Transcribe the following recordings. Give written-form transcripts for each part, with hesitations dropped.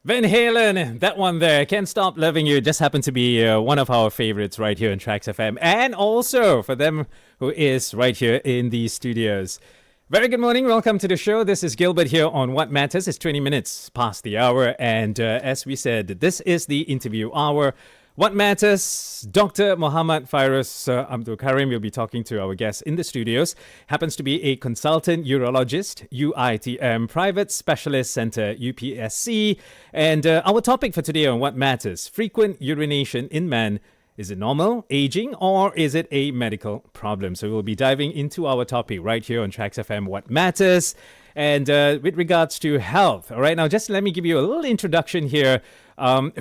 Van Halen, that one there, Can't Stop Loving You, just happened to be one of our favorites right here in TRAXXfm, and also for them who is right here in the studios. Very good morning, welcome to the show. This is Gilbert here on What Matters. It's 20 minutes past the hour, and as we said, this is the interview hour. What Matters, Dr. Muhammad Fairuz Abdul Karim will be talking to our guest in the studios. Happens to be a consultant urologist, UiTM, Private Specialist Center, UPSC. And our topic for today on What Matters, frequent urination in men. Is it normal, aging, or is it a medical problem? So we'll be diving into our topic right here on TRAXXfm, What Matters. And with regards to health, all right, now just let me give you a little introduction here.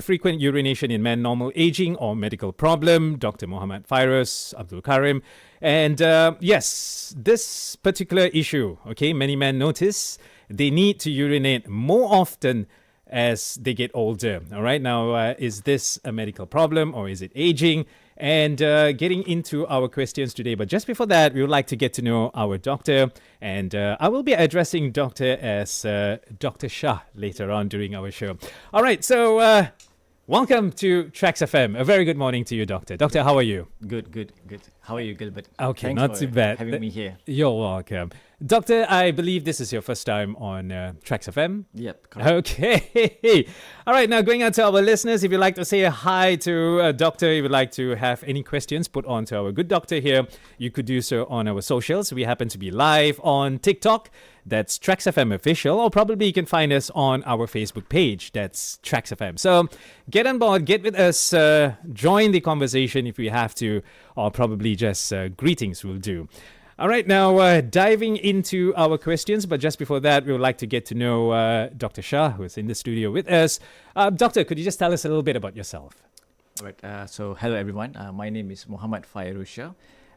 Frequent urination in men, normal aging or medical problem, Dr. Muhammad Fairuz Abdul Karim. And yes, this particular issue, okay, many men notice they need to urinate more often as they get older. All right, now is this a medical problem or is it aging? And getting into our questions today. But just before that, we would like to get to know our doctor. And I will be addressing doctor as Dr. Shah later on during our show. All right, so welcome to TRAXXfm. A very good morning to you, doctor. Doctor, how are you? Good. How are you, Gilbert? Okay, Thanks not for too bad. having me here. You're welcome. Doctor, I believe this is your first time on TRAXXfm. Yep, correct. Okay. All right, now going out to our listeners, if you'd like to say hi to a doctor, if you'd like to have any questions put on to our good doctor here, you could do so on our socials. We happen to be live on TikTok. That's TRAXXfm Official, or probably you can find us on our Facebook page. That's TRAXXfm. So get on board, get with us, join the conversation if we have to, or probably just greetings will do. All right, now diving into our questions, but just before that, we would like to get to know Dr. Shah, who is in the studio with us. Doctor, could you just tell us a little bit about yourself? All right. So hello, everyone. My name is Muhammad Fairuz Shah,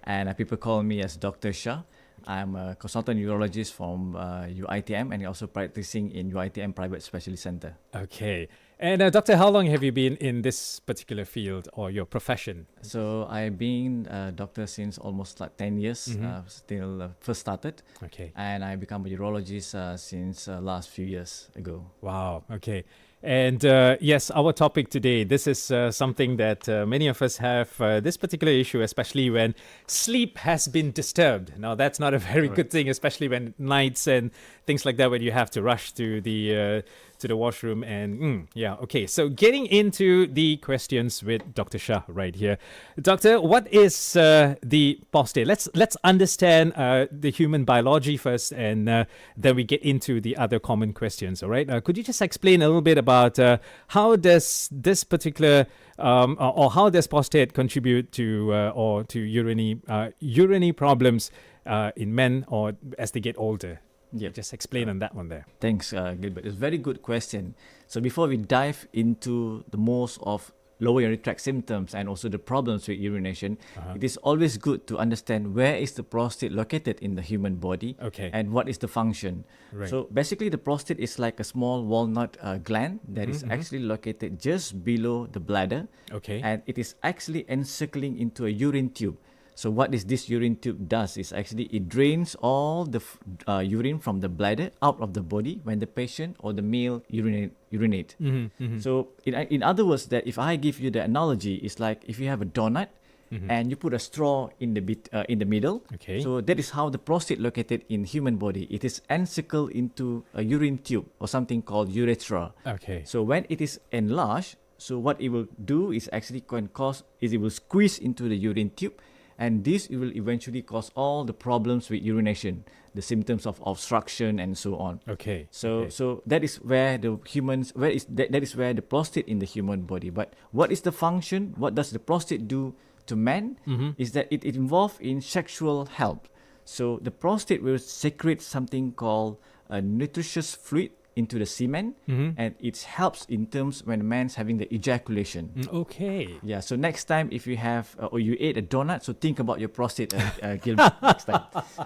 and people call me as Dr. Shah. I'm a consultant urologist from UiTM and also practicing in UiTM Private Specialist Center. Okay. And Doctor, how long have you been in this particular field or your profession? So I've been a doctor since almost like 10 years, still first started. Okay. And I become a urologist since last few years ago. Wow. Okay. And yes, our topic today, this is something that many of us have this particular issue, especially when sleep has been disturbed. Now, that's not a very good thing, especially when nights and things like that, when you have to rush to the washroom. And yeah, okay. So getting into the questions with Dr. Shah right here. Doctor, what is the prostate? Let's understand the human biology first, and then we get into the other common questions. All right. Could you just explain a little bit about how does this particular or how does prostate contribute to or to urinary problems in men or as they get older? Yeah, just explain on that one there. Thanks, Gilbert. It's a very good question. So before we dive into the most of lower urinary tract symptoms and also the problems with urination, it is always good to understand where is the prostate located in the human body, and what is the function. Right. So basically, the prostate is like a small walnut gland that is actually located just below the bladder, and it is actually encircling into a urine tube. So what this urine tube does is actually it drains all the urine from the bladder out of the body when the patient or the male urinate. So in other words, that if I give you the analogy, it's like if you have a donut and you put a straw in the middle. So that is how the prostate located in human body. It is encircled into a urine tube or something called urethra. So when it is enlarged, so what it will do is actually it will squeeze into the urine tube. And this will eventually cause all the problems with urination, the symptoms of obstruction and so on. So that is where that is where the prostate in the human body. But what is the function? What does the prostate do to men? Is that it involved in sexual health. So the prostate will secrete something called a nutritious fluid into the semen, and it helps in terms when a man's having the ejaculation. Yeah, so next time if you have or you ate a donut, so think about your prostate, Gilbert, next time.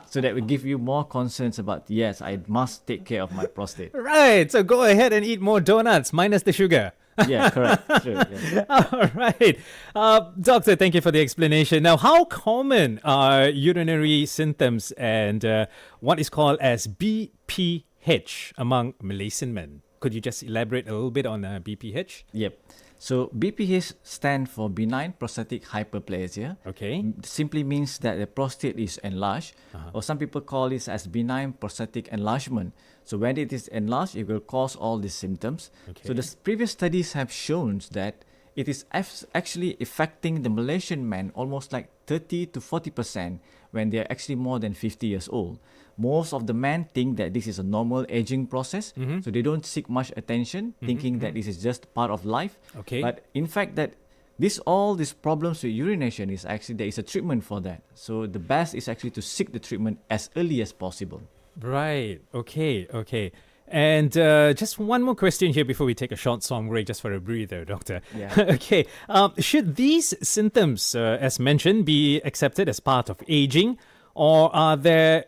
So that will give you more concerns about, yes, I must take care of my prostate. Right, so go ahead and eat more donuts, minus the sugar. Yeah, correct. True, yeah. All right. Doctor, thank you for the explanation. Now, how common are urinary symptoms and what is called as BP BPH among Malaysian men. Could you just elaborate a little bit on BPH? Yep. So BPH stand for benign prostatic hyperplasia. Okay. Simply means that the prostate is enlarged, or some people call this as benign prostatic enlargement. So when it is enlarged, it will cause all these symptoms. Okay. So the previous studies have shown that it is actually affecting the Malaysian men almost like 30 to 40% when they are actually more than 50 years old. Most of the men think that this is a normal aging process, so they don't seek much attention, thinking that this is just part of life. Okay. But in fact, that all these problems with urination is actually there is a treatment for that. So the best is actually to seek the treatment as early as possible. Right. Okay. Okay. And just one more question here before we take a short song break, just for a breather, Doctor. Yeah. Okay. Should these symptoms, as mentioned, be accepted as part of aging, or are there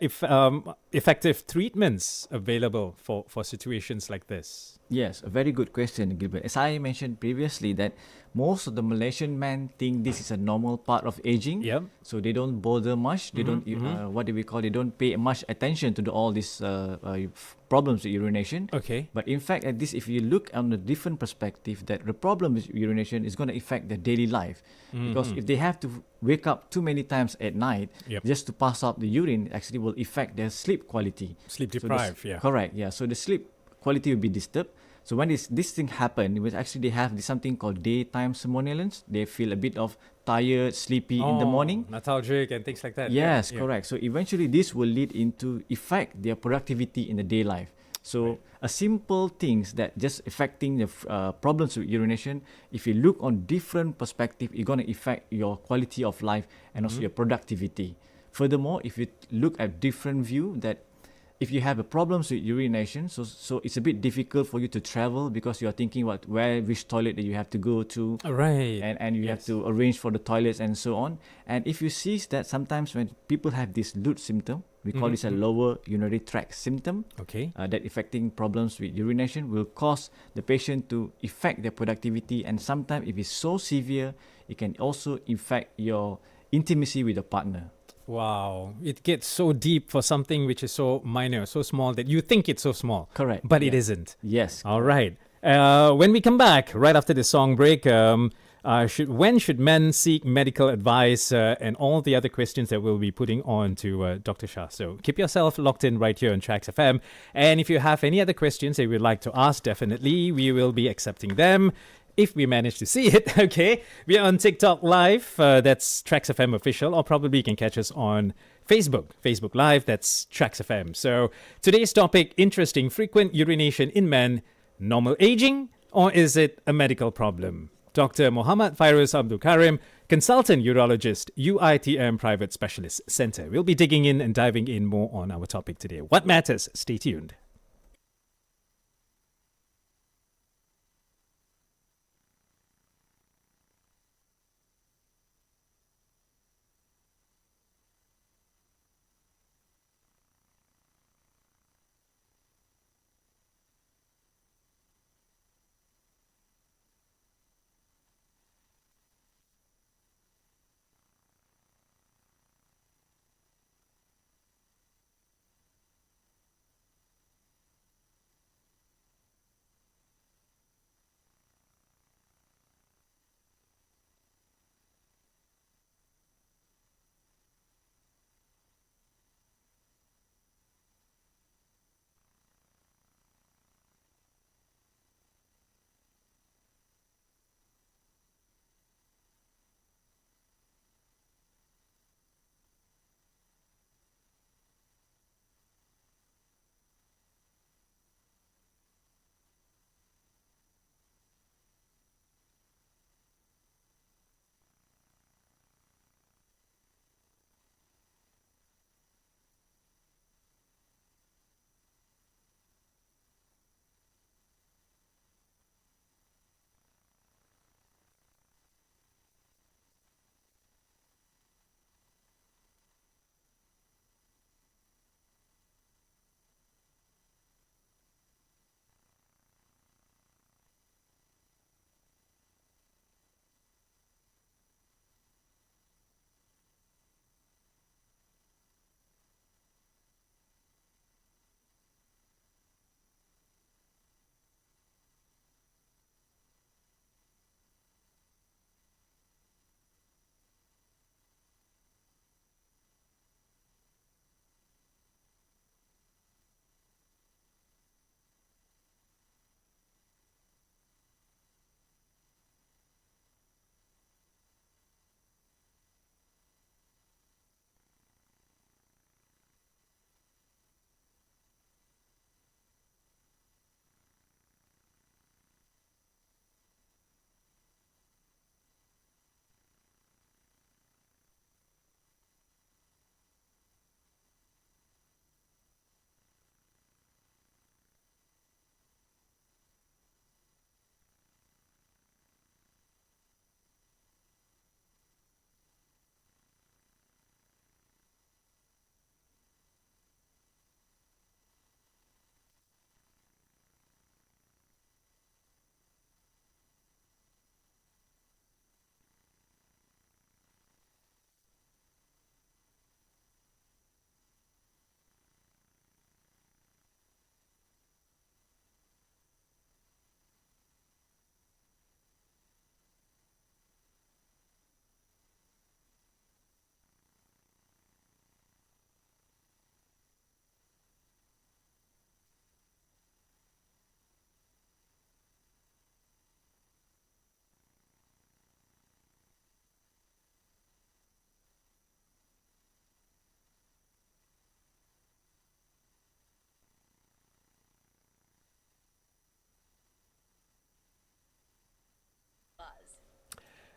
effective treatments available for situations like this? Yes, a very good question, Gilbert. As I mentioned previously, that most of the Malaysian men think this is a normal part of aging. Yep. So they don't bother much. They don't, what do we call? They don't pay much attention to all these problems with urination. Okay. But in fact, at this, if you look on a different perspective, that the problem with urination is going to affect their daily life. Because if they have to wake up too many times at night just to pass out the urine, actually will affect their sleep quality. Sleep deprived, yeah. Correct, yeah. So the sleep quality will be disturbed. So when this thing happen, which actually they have something called daytime somnolence. They feel a bit of tired, sleepy in the morning. Nostalgic and things like that. Yes, yeah. correct. So eventually this will lead into affect their productivity in the day life. So a simple things that just affecting the problems with urination, if you look on different perspective, it's going to affect your quality of life and also your productivity. Furthermore, if you look at different view, that if you have a problems with urination, so it's a bit difficult for you to travel because you are thinking about which toilet that you have to go to, right? And you have to arrange for the toilets and so on. And if you see that sometimes when people have this LUT symptom, we call this a lower urinary tract symptom. Okay. That affecting problems with urination will cause the patient to affect their productivity, and sometimes if it's so severe, it can also affect your intimacy with the partner. Wow, it gets so deep for something which is so minor, so small that you think it's so small. Correct. But it isn't. Yes. All right. When we come back, right after the song break, when should men seek medical advice and all the other questions that we'll be putting on to Dr. Shah. So keep yourself locked in right here on TRAXXfm. And if you have any other questions that you would like to ask, definitely we will be accepting them. If we manage to see it, okay? We are on TikTok Live, that's TRAXXfm Official, or probably you can catch us on Facebook Live, that's TRAXXfm. So today's topic, interesting, frequent urination in men, normal aging, or is it a medical problem? Dr. Muhammad Fairuz Abdul Karim, consultant urologist, UiTM Private Specialist Center. We'll be digging in and diving in more on our topic today. What matters? Stay tuned.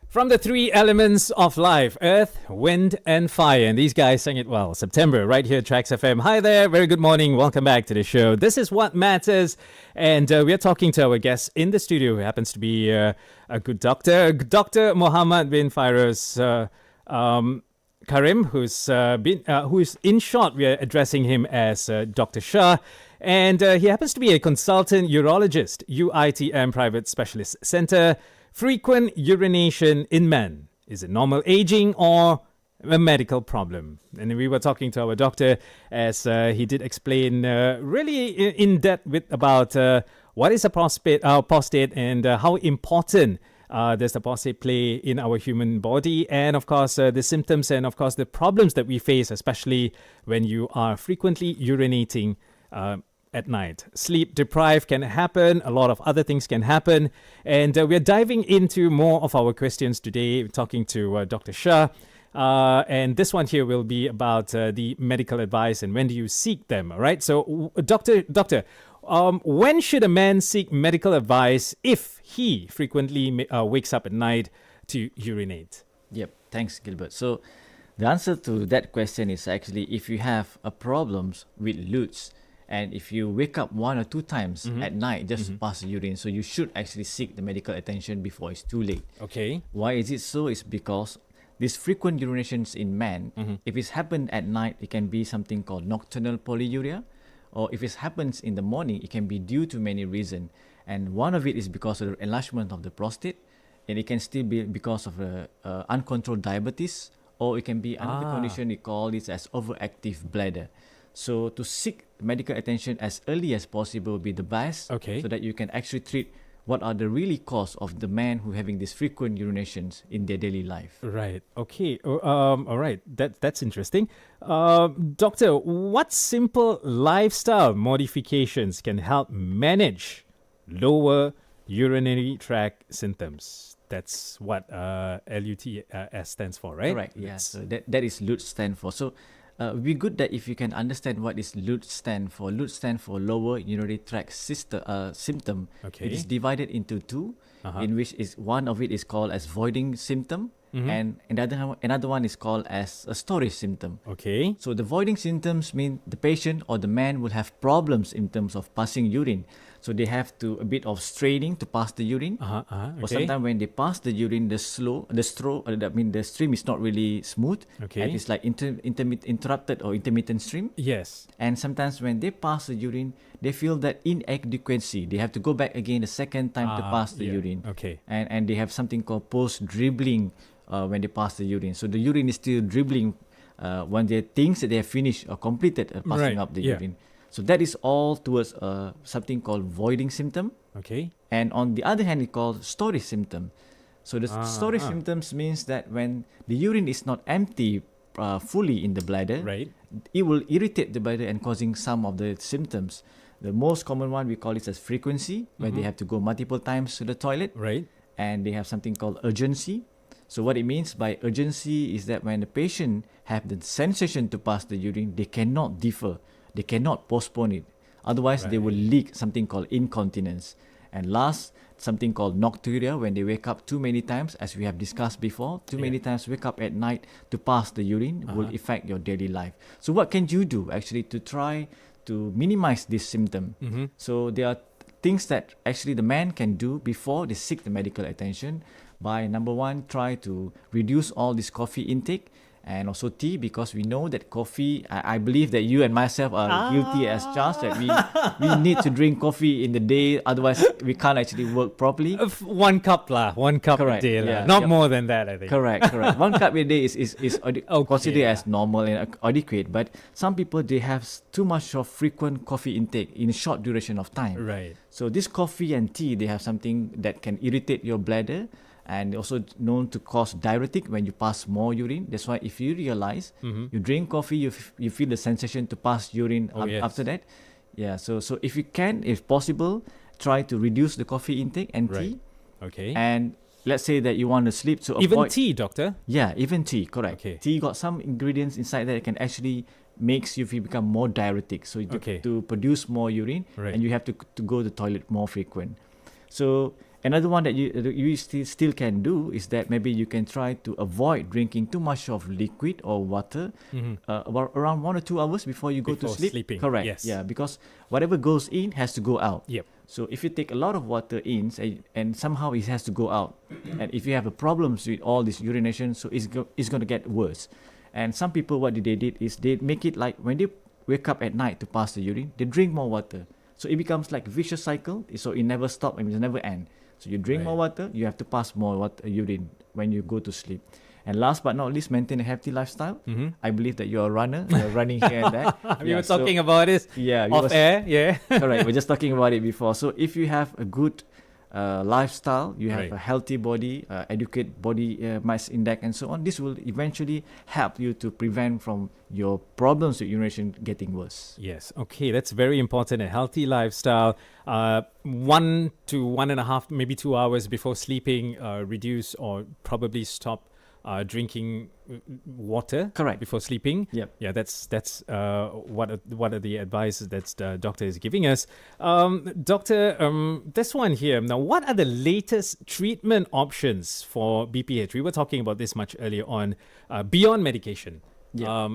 From the three elements of life, earth, wind, and fire. And these guys sang it well. September, right here at TRAXXfm. Hi there, very good morning. Welcome back to the show. This is What Matters. And we are talking to our guest in the studio, who happens to be a good doctor, Dr. Muhammad bin Fairuz Karim, who's in short, we are addressing him as Dr. Shah. And he happens to be a consultant urologist, UiTM Private Specialist Center. Frequent urination in men. Is it normal aging or a medical problem? And we were talking to our doctor as he did explain really in depth about what is a prostate and how important does the prostate play in our human body, and of course the symptoms and of course the problems that we face, especially when you are frequently urinating at night. Sleep deprived can happen. A lot of other things can happen. And we're diving into more of our questions today, talking to Dr. Shah. And this one here will be about the medical advice and when do you seek them, all right? So, Doctor, when should a man seek medical advice if he frequently wakes up at night to urinate? Yep, thanks, Gilbert. So, the answer to that question is actually if you have a problems with LUTs, and if you wake up 1 or 2 times at night just to pass the urine, so you should actually seek the medical attention before it's too late. Okay. Why is it so? It's because these frequent urinations in men, if it's happened at night, it can be something called nocturnal polyuria, or if it happens in the morning, it can be due to many reasons. And one of it is because of the enlargement of the prostate, and it can still be because of uncontrolled diabetes, or it can be another condition we call this as overactive bladder. So to seek medical attention as early as possible will be the best, so that you can actually treat what are the really cause of the man who having these frequent urinations in their daily life. Right. Okay. All right. That's interesting. Doctor, what simple lifestyle modifications can help manage lower urinary tract symptoms? That's what LUTS stands for, right? Correct. Yeah. So that is LUT stand for. So it would be good that if you can understand what is LUT stand for. LUT stand for lower urinary tract symptom. It is divided into two, in which is one of it is called as voiding symptom, and another one is called as a storage symptom. Okay. So the voiding symptoms mean the patient or the man will have problems in terms of passing urine. So they have to a bit of straining to pass the urine. Or sometimes when they pass the urine, the stream is not really smooth. And it's like interrupted or intermittent stream. Yes. And sometimes when they pass the urine, they feel that inadequacy. They have to go back again the second time to pass the urine. And they have something called post-dribbling when they pass the urine. So the urine is still dribbling when they think that they have finished or completed passing up the urine. So that is all towards something called voiding symptom. And on the other hand, it's called storage symptom. So the storage symptoms means that when the urine is not empty fully in the bladder, it will irritate the bladder and causing some of the symptoms. The most common one we call it as frequency, where they have to go multiple times to the toilet. And they have something called urgency. So what it means by urgency is that when the patient have the sensation to pass the urine, they cannot defer. They cannot postpone it. Otherwise, they will leak something called incontinence. And last, something called nocturia, when they wake up too many times, as we have discussed before. Too many times wake up at night to pass the urine will affect your daily life. So what can you do actually to try to minimize this symptom? So there are things that actually the man can do before they seek the medical attention. By number one, try to reduce all this coffee intake. And also tea, because we know that coffee, I believe that you and myself are guilty as charged, that we need to drink coffee in the day, otherwise we can't actually work properly. 1 cup a day, not more than that, I think. Correct. 1 cup a day is considered as normal and adequate, but some people, they have too much of frequent coffee intake in a short duration of time. So this coffee and tea, they have something that can irritate your bladder, and also known to cause diuretic when you pass more urine. That's why if you realize you drink coffee, you feel the sensation to pass urine after that. So if you can, if possible, try to reduce the coffee intake and tea. And let's say that you want to sleep, so even tea, doctor? Yeah, even tea, correct. Tea got some ingredients inside that can actually makes you become more diuretic. So to produce more urine, and you have to go to the toilet more frequent. So Another one that you still can do is that maybe you can try to avoid drinking too much of liquid or water about around 1 or 2 hours before you go to sleep. Sleeping. Correct. Yes. Yeah, because whatever goes in has to go out. Yep. So if you take a lot of water in and somehow it has to go out, and if you have a problems with all this urination, so it's going to get worse. And some people, what they did is they make it like when they wake up at night to pass the urine, they drink more water. So it becomes like a vicious cycle. So it never stops and it never ends. So you drink more water, you have to pass more urine when you go to sleep. And last but not least, maintain a healthy lifestyle. I believe that you're a runner. You're running here and there. We were talking about this off air. Yeah. Correct. We're just talking about it before. So if you have a good lifestyle, you have a healthy body, adequate body mass index, and so on, this will eventually help you to prevent from your problems with urination getting worse. Yes. Okay. That's very important. A healthy lifestyle. 1 to 1.5, maybe 2 hours before sleeping, reduce or probably stop drinking water. Correct. Before sleeping. Yep. Yeah, that's what are the advices that the doctor is giving us. Doctor, this one here. Now, what are the latest treatment options for BPH? We were talking about this much earlier on. Beyond medication. Yeah.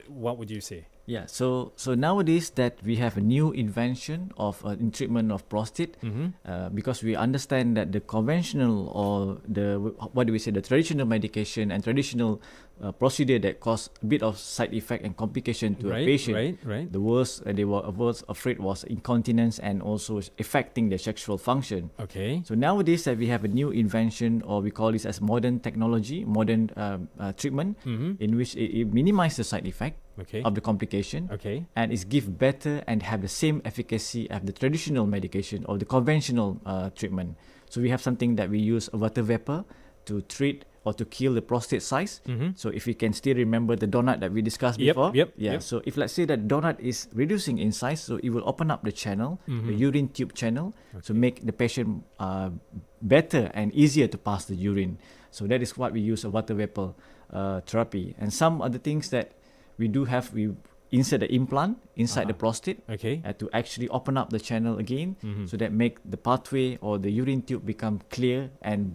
What would you say? Yeah, so nowadays that we have a new invention of in treatment of prostate, because we understand that the conventional or the traditional medication and traditional procedure that cause a bit of side effect and complication to a patient. Right. The worst they were afraid was incontinence and also affecting their sexual function. Okay. So nowadays that we have a new invention, or we call this as modern technology, modern treatment, in which it minimizes the side effect of the complication, and it give better and have the same efficacy as the traditional medication or the conventional treatment. So we have something that we use a water vapor to treat or to kill the prostate size. So if you can still remember the donut that we discussed before, so if let's say that donut is reducing in size, so it will open up the channel, the urine tube channel, to make the patient better and easier to pass the urine. So that is what we use a water vapor therapy. And some other things that we insert the implant inside the prostate to actually open up the channel again, so that make the pathway or the urine tube become clear and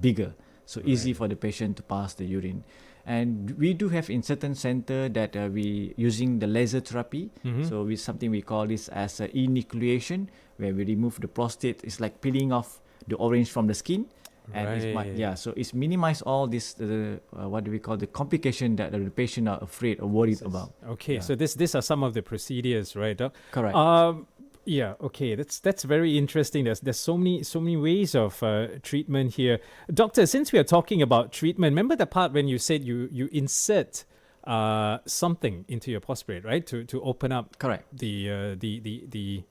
bigger, so easy for the patient to pass the urine. And we do have in certain center that we using the laser therapy. So with something we call this as enucleation, where we remove the prostate. It's like peeling off the orange from the skin. And so it's minimize all this what do we call the complication that the patient are afraid or worried about. Okay, so these are some of the procedures, right, Doc? Correct. Yeah. Okay, that's very interesting. There's so many ways of treatment here, Doctor. Since we are talking about treatment, remember the part when you said you insert something into your prostate, right, to open up the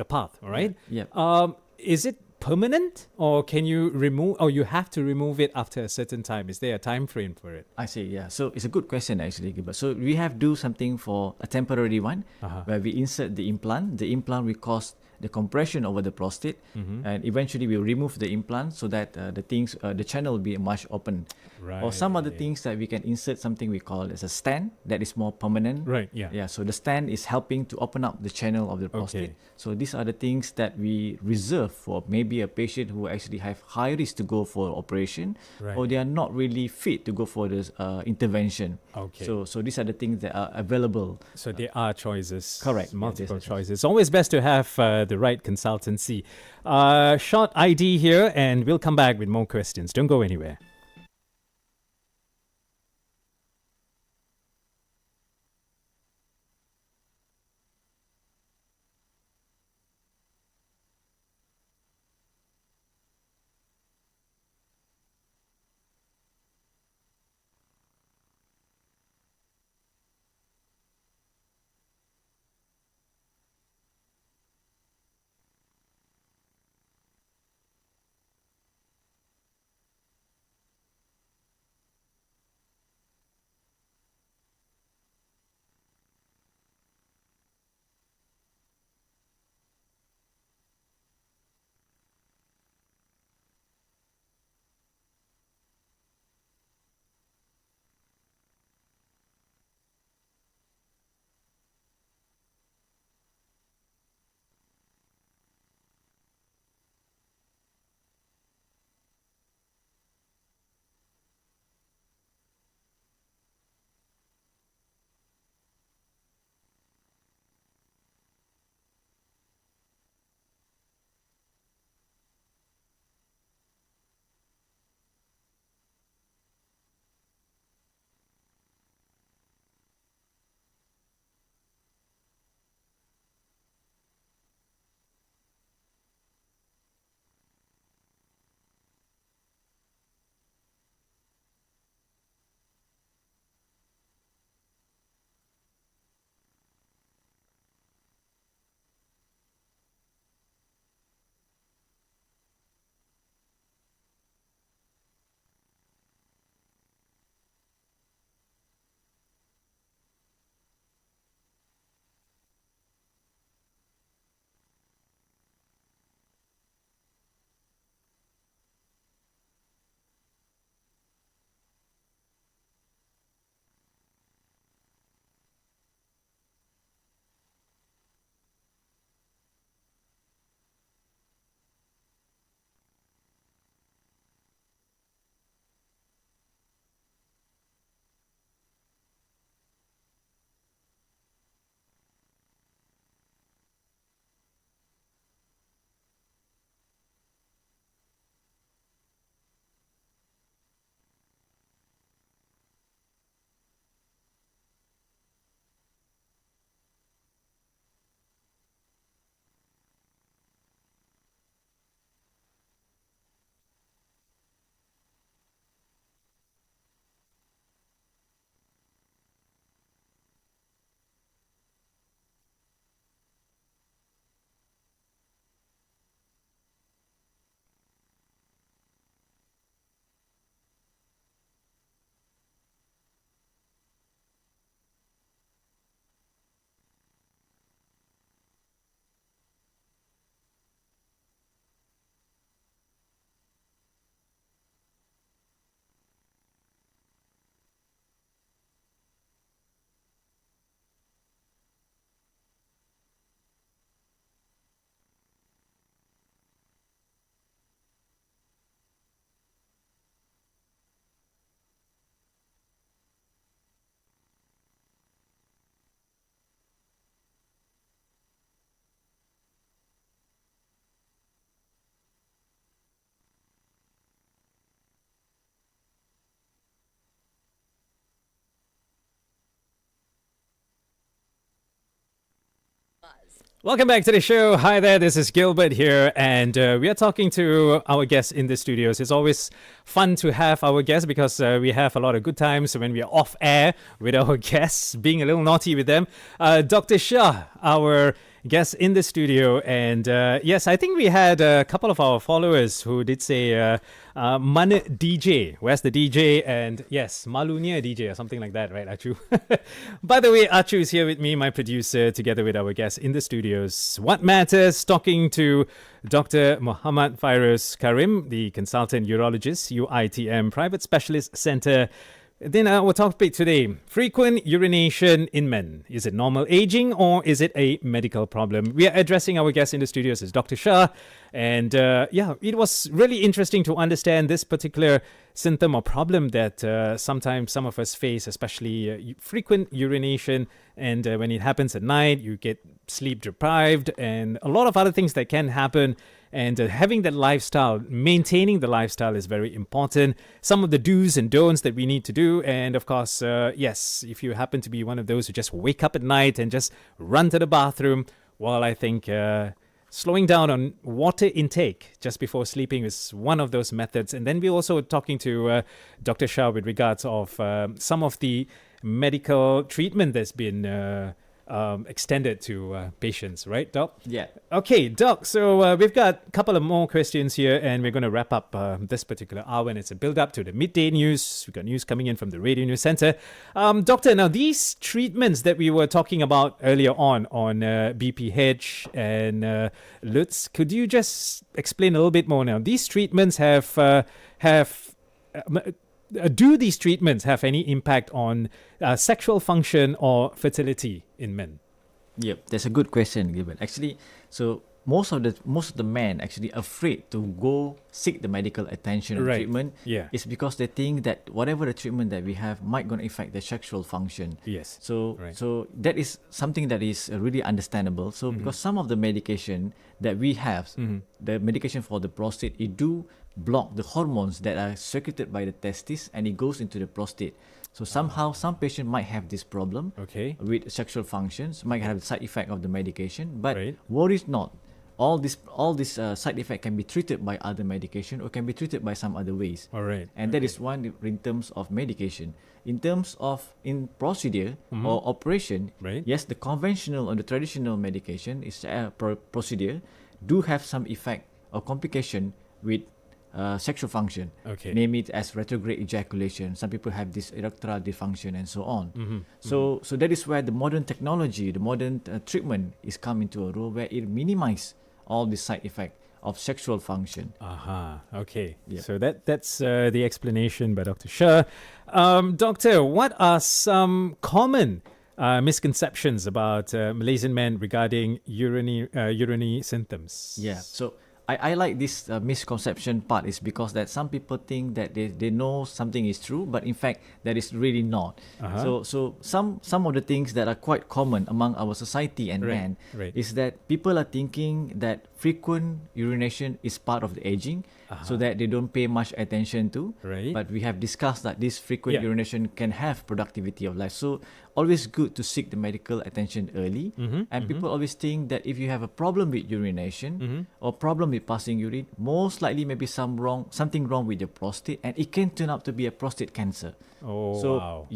path, all right? Yeah. Is it permanent, or can you remove, or you have to remove it after a certain time? Is there a time frame for it? I see. Yeah. So it's a good question actually, Gilbert. So we have do something for a temporary one, where we insert the implant. The implant will cause the compression over the prostate, and eventually we'll remove the implant so that the channel will be much open. Right. Or some other things that we can insert something we call as a stent that is more permanent. Right. Yeah. Yeah. So the stent is helping to open up the channel of the prostate. So these are the things that we reserve for maybe a patient who actually have high risk to go for operation, or they are not really fit to go for this intervention. Okay. So these are the things that are available. So there are choices. Correct. Multiple choices. It's always best to have the right consultancy. Short ID here, and we'll come back with more questions. Don't go anywhere. Welcome back to the show. Hi there, this is Gilbert here, and we are talking to our guests in the studios. It's always fun to have our guests because we have a lot of good times when we are off air with our guests, being a little naughty with them. Dr. Shah, our guest in the studio, and yes, I think we had a couple of our followers who did say Man DJ, where's the DJ? And yes, Malunia DJ or something like that, right, Achu? By the way, Achu is here with me, my producer, together with our guest in the studios. What matters? Talking to Dr. Muhammad Fairuz Karim, the consultant urologist, UiTM Private Specialist Center. Then our topic today, frequent urination in men. Is it normal aging or is it a medical problem? We are addressing our guest in the studios is Dr. Shah. And it was really interesting to understand this particular symptom or problem that sometimes some of us face, especially frequent urination. And when it happens at night, you get sleep deprived and a lot of other things that can happen. And having that lifestyle, maintaining the lifestyle is very important. Some of the do's and don'ts that we need to do. And of course, yes, if you happen to be one of those who just wake up at night and just run to the bathroom, well, I think slowing down on water intake just before sleeping is one of those methods. And then we're also talking to Dr. Shah with regards of some of the medical treatment that's been extended to patients, right, Doc? Yeah. Okay, Doc, so we've got a couple of more questions here and we're going to wrap up this particular hour, and it's a build-up to the midday news. We've got news coming in from the Radio News Center. Doctor, now these treatments that we were talking about earlier on BPH and LUTS, could you just explain a little bit more now? These treatments do these treatments have any impact on sexual function or fertility in men? Yep, that's a good question, Gilbert. Actually, so most of the men actually afraid to go seek the medical attention or treatment. Yeah. Is because they think that whatever the treatment that we have might going to affect their sexual function. Yes. So that is something that is really understandable. So because some of the medication that we have, the medication for the prostate, it do block the hormones that are secreted by the testes and it goes into the prostate. So somehow some patient might have this problem with sexual functions, might have the side effect of the medication, but worry not. All this side effect can be treated by other medication or can be treated by some other ways. All right. And that is one in terms of medication. In terms of in procedure or operation, yes, the conventional or the traditional medication is procedure do have some effect or complication with sexual function, name it as retrograde ejaculation. Some people have this erectile dysfunction and so on. So that is where the modern technology, the modern treatment is come into a role where it minimize all the side effect of sexual function. Okay. Yep. So that's the explanation by Dr. Shah. Doctor, what are some common misconceptions about Malaysian men regarding urinary symptoms? Yeah. So I like this misconception part is because that some people think that they know something is true, but in fact that is really not. So some of the things that are quite common among our society and men is that people are thinking that frequent urination is part of the aging, so that they don't pay much attention to. But we have discussed that this frequent urination can have productivity of life. So always good to seek the medical attention early. And people always think that if you have a problem with urination or problem with passing urine, most likely maybe something wrong with your prostate, and it can turn out to be a prostate cancer. So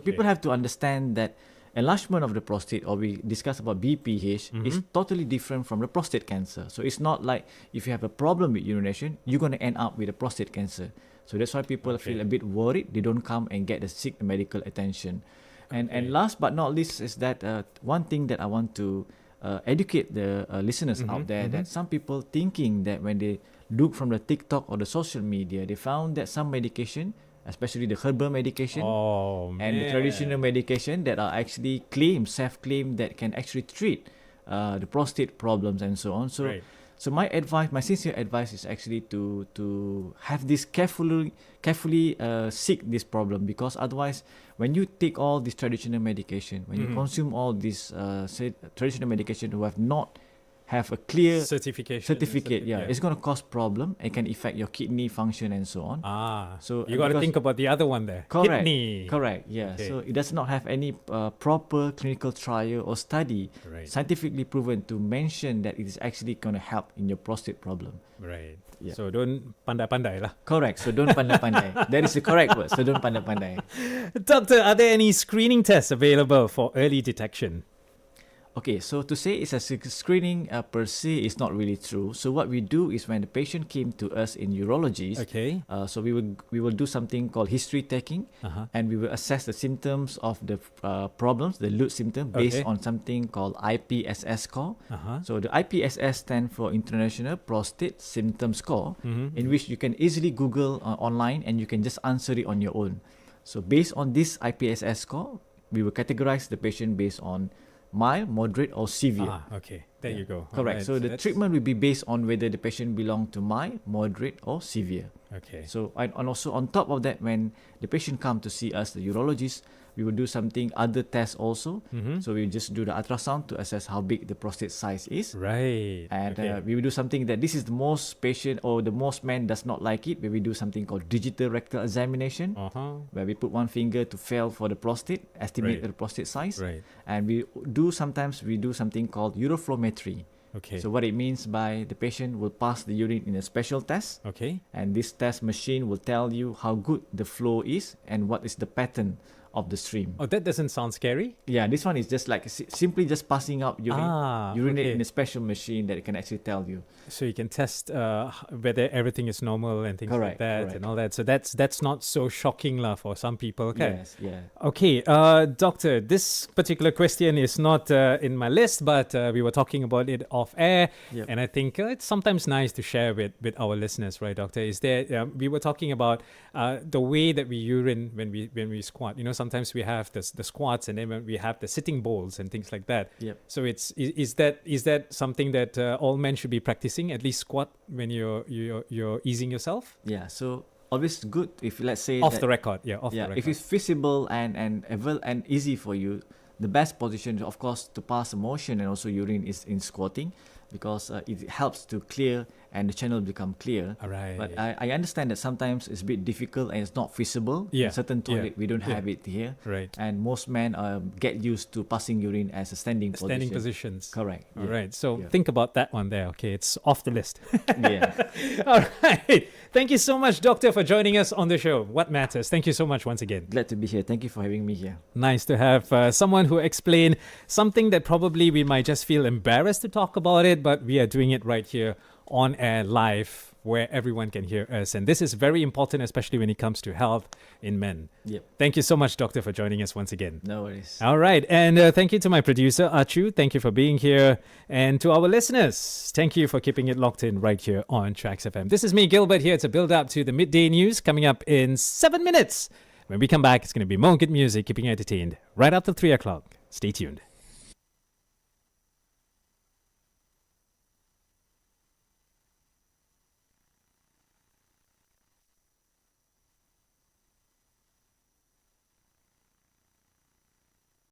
people have to understand that enlargement of the prostate, or we discuss about BPH, is totally different from the prostate cancer. So it's not like if you have a problem with urination, you're going to end up with a prostate cancer. So that's why people feel a bit worried. They don't come and seek medical attention. And last but not least is that one thing that I want to educate the listeners out there, that some people thinking that when they look from the TikTok or the social media, they found that some medication, especially the herbal medication and the traditional medication that are actually self-claim that can actually treat the prostate problems and so on. So my sincere advice is actually to have this carefully seek this problem, because otherwise when you take all this traditional medication, when you consume all this traditional medication who have not have a clear certificate. Yeah, it's going to cause problem. It can affect your kidney function and so on. So you got to think about the other one there. Correct. Kidney. Correct. Yeah. Okay. So it does not have any proper clinical trial or study scientifically proven to mention that it is actually going to help in your prostate problem. Right. Yeah. So don't pandai-pandai lah. Correct. So don't pandai-pandai. That is the correct word. So don't pandai-pandai. Doctor, are there any screening tests available for early detection? Okay, so to say it's a screening per se is not really true. So what we do is when the patient came to us in urology, so we will do something called history taking, and we will assess the symptoms of the problems, the loot symptom, based on something called IPSS score. So the IPSS stands for International Prostate Symptom Score, in which you can easily Google online and you can just answer it on your own. So based on this IPSS score, we will categorize the patient based on mild, moderate, or severe. There you go. Correct. So the treatment will be based on whether the patient belong to mild, moderate, or severe. So and also on top of that, when the patient come to see us, the urologist, we will do something other tests also. So we just do the ultrasound to assess how big the prostate size is. And we will do something that this is the most patient or the most men does not like it, where we do something called digital rectal examination, where we put one finger to feel for the prostate, estimate the prostate size. And we do something called uroflowmetry. So what it means by the patient will pass the urine in a special test. And this test machine will tell you how good the flow is and what is the pattern of the stream. Oh, that doesn't sound scary. Yeah, this one is just like simply just passing out urine, urinate in a special machine that it can actually tell you. So you can test whether everything is normal and things like that and all that. So that's not so shocking lah for some people. Yes, yeah. Okay, doctor, this particular question is not in my list, but we were talking about it off air, and I think it's sometimes nice to share with our listeners, right, doctor? Is there? We were talking about the way that we urine when we squat. You know, sometimes we have the squats, and then we have the sitting bowls and things like that. So is that something that all men should be practicing? At least squat when you're easing yourself? Yeah. So always good if, let's say, off the record. If it's feasible and easy for you, the best position, of course, to pass the motion and also urine is in squatting, because it helps to clear and the channel become clear. But I understand that sometimes it's a bit difficult and it's not feasible. In certain toilet, we don't have it here. And most men get used to passing urine as a standing position. Standing positions. Correct. All right. So think about that one there. Okay, it's off the list. All right. Thank you so much, doctor, for joining us on the show. What Matters. Thank you so much once again. Glad to be here. Thank you for having me here. Nice to have someone who explained something that probably we might just feel embarrassed to talk about it, but we are doing it right here on air live where everyone can hear us. And this is very important, especially when it comes to health in men. Thank you so much, doctor, for joining us once again. No worries. All right. And thank you to my producer, Achu. Thank you for being here. And to our listeners, thank you for keeping it locked in right here on TRAXXfm. This is me, Gilbert, here to build up to the midday news coming up in 7 minutes. When we come back, it's going to be more good music, keeping you entertained right after 3 o'clock. Stay tuned.